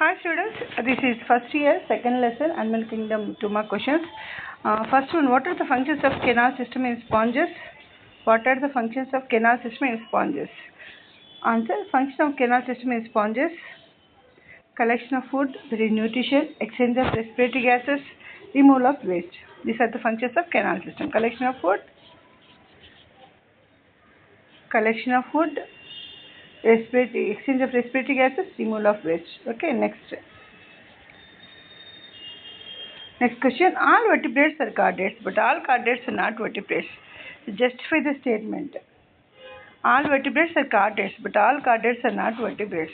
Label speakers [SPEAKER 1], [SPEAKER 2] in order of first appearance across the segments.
[SPEAKER 1] Hi students, this is first year, second lesson, Animal Kingdom 2 mark questions. First one, what are the functions of canal system in sponges? What are the functions of canal system in sponges? Answer, function of canal system in sponges, collection of food, that is nutrition, exchange of respiratory gases, removal of waste. These are the functions of canal system. Collection of food, exchange of respiratory gases, removal of waste. Okay, next question. All vertebrates are chordates, but all chordates are not vertebrates. So justify the statement. All vertebrates are chordates, but all chordates are not vertebrates.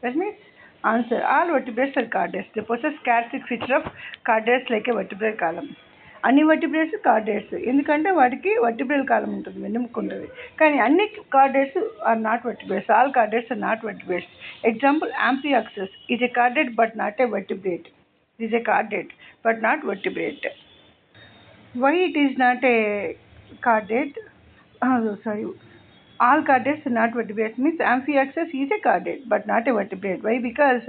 [SPEAKER 1] That means answer. All vertebrates are chordates. They possess characteristic feature of chordates like a vertebral column. అన్ని vertebrates chordates ఎందుకంటే వాటికి vertebral column ఉంటుంది, వెన్నెముక ఉంటుంది. కానీ అన్ని chordates are not vertebrates. All chordates are not vertebrates. Example amphioxus is a chordate but not a vertebrate. It is a chordate but not vertebrate. Why it is not a chordate? All chordates are not vertebrates means Amphiaxis is a chordate but not a vertebrate. Why? Because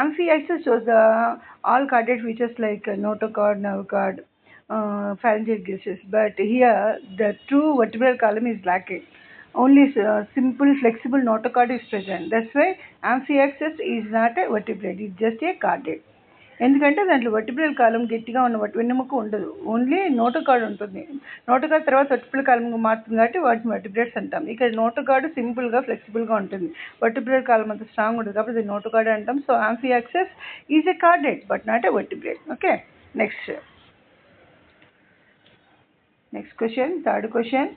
[SPEAKER 1] Amphiaxis shows the all chordate features like notochord, nerve cord, pharyngeal gizzes, but here the true vertebral column is lacking. Only simple flexible notochord is present. That's why Amphiaxis is not a vertebrate. It's just a chordate. ఎందుకంటే దాంట్లో vertebral column గట్టిగా ఉన్న వెన్నెముక ఉండదు, only notochord ఉంటుంది. Notochord తర్వాత vertebral column మారుతుంది కాబట్టి వాటిని వర్టిబ్రేట్స్ అంటాం. ఇక్కడ నోటోకార్డ్ సింపుల్గా ఫ్లెక్సిబుల్గా ఉంటుంది, వర్టిబ్రల్ కాలం అంత స్ట్రాంగ్ ఉంటుంది కాబట్టి అది నోటోకార్డ్ అంటాం. So amphioxus is a chordate but not a vertebrate. Okay, next question, third question.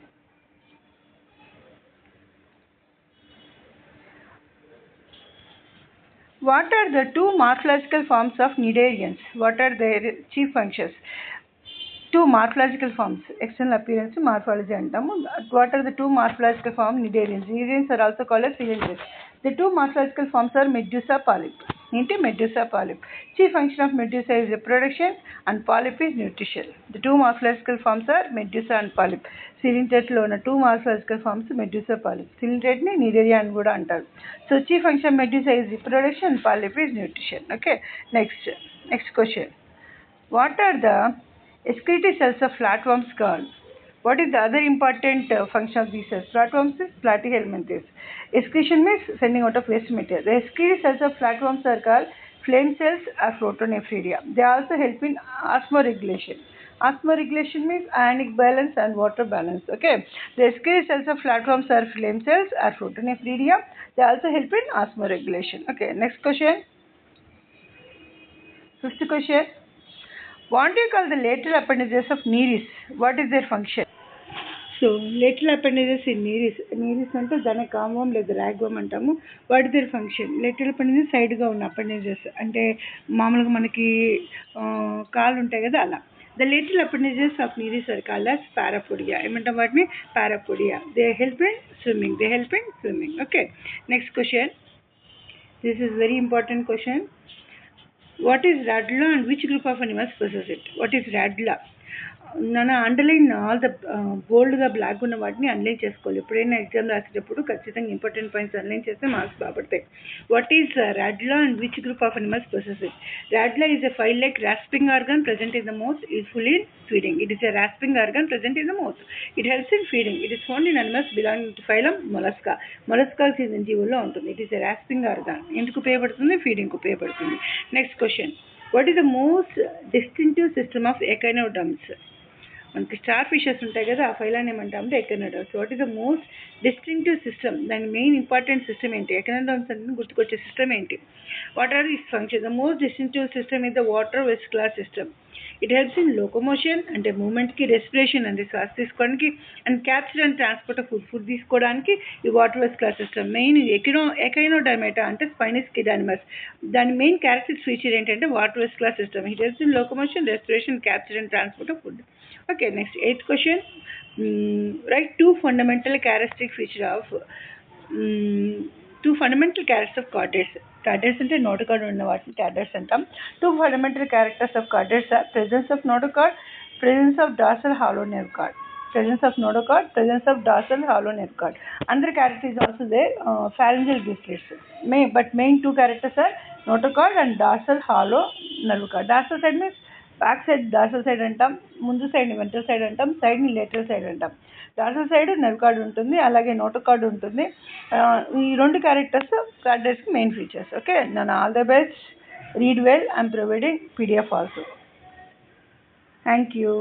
[SPEAKER 1] What are the two morphological forms of cnidarians? What are their chief functions? Two morphological forms, external appearance, morphology antamu. What are the two morphological forms? Cnidarians. Cnidarians are also called as cylinders. The two morphological forms are medusa, polyp. Into medusa, polyp. Chief function of medusa is reproduction and polyp is nutrition. The two morphological forms are medusa and polyp. Cylindret lo ఉన్న two morphological forms medusa, polyp. Cylindret ni cnidaria అని కూడా అంటారు. So chief function of medusa is reproduction and polyp is nutrition. Okay, next question. What are the excretory cells of flatworms called? What is the other important function of these cells? Flatworms is platyhelminthes. Excretion means sending out of waste material. The excretory cells of flatworms are called flame cells or photonephridia. They also help in osmoregulation. Osmoregulation means ionic balance and water balance. Okay, the excretory cells of flatworms are flame cells or photonephridia. They also help in osmoregulation. Okay, next question. Fifth question. What do you call the lateral appendages of Nereis? What is their function? So lateral appendages in Nereis అంటే దాని కామం లేదా రాగ్వం అంటాము. What is their function? Lateral appendages సైడ్గా ఉన్న appendages అంటే మామూలుగా మనకి కాళ్ళు ఉంటాయి కదా అలా. The lateral appendages of Nereis are called as parapodia. ఏమంటాం వాటిని? Parapodia. They help in swimming. Okay, next question. This is very important question. What is radula and which group of animals possess it? What is radula? నన్ను underline all the బోల్డ్గా black ఉన్న వాటిని underline చేసుకోవాలి. ఎప్పుడైనా exam రాసేటప్పుడు ఖచ్చితంగా important points underline చేస్తే marks బాగుపడతాయి. What is radula and which group of animals possess it? Radula is a file like rasping organ present in the mouth, useful in feeding. It is a rasping organ present in the mouth. It helps in feeding. It is found in animals belonging to phylum Mollusca. మొలస్కాకు చెందిన జీవుల్లో ఉంటుంది. It is a rasping organ. ఎందుకు ఉపయోగపడుతుంది? ఫీడింగ్కి ఉపయోగపడుతుంది. Next question. What is the most distinctive system of echinoderms? మనకి star fishes ఉంటాయి కదా, ఆ ఫైలాన్ని ఏమంటామంటే echinoderms. What is the most distinctive system? దాని మెయిన్ ఇంపార్టెంట్ సిస్టమ్ ఏంటి? ఎకైనోడర్మ్స్ అంటే గుర్తుకొచ్చే సిస్టమ్ ఏంటి? What are this function? The most distinctive system is the water vascular system. It helps in locomotion అంటే మూమెంట్కి, రెస్పిరేషన్ అంటే శ్వాస తీసుకోవడానికి, and capture and transport of food తీసుకోవడానికి ఈ వాటర్ వెస్కులర్ సిస్టమ్. మెయిన్ ఎకైనోడర్మేటా అంటే స్పైనస్ కిడ్ అనిమల్స్. దాని main characteristic feature ఏంటంటే water vascular system. It helps in locomotion, respiration, capture and transport of food. Okay, next 8th question. Write two fundamental characteristics of chordates. Chordates అంటే notochord ఉన్న వాటిని chordates అంటాం. Two fundamental characters of chordates are presence of notochord, presence of dorsal hollow nerve cord. Presence of notochord, presence of dorsal hollow nerve cord. Another character is also there, pharyngeal gizzlets. But main two characters are notochord and dorsal hollow nerve card. Dorsal side means back side dorsal side అంటాం, ముందు సైడ్ని ventral side అంటాం, సైడ్ని lateral side అంటాం. Dorsal side nerve card ఉంటుంది, అలాగే notochord ఉంటుంది. ఈ రెండు కార్డెట్స్కి main features. Okay, నన్ను all the best, read well, I'm providing PDF also. Thank you.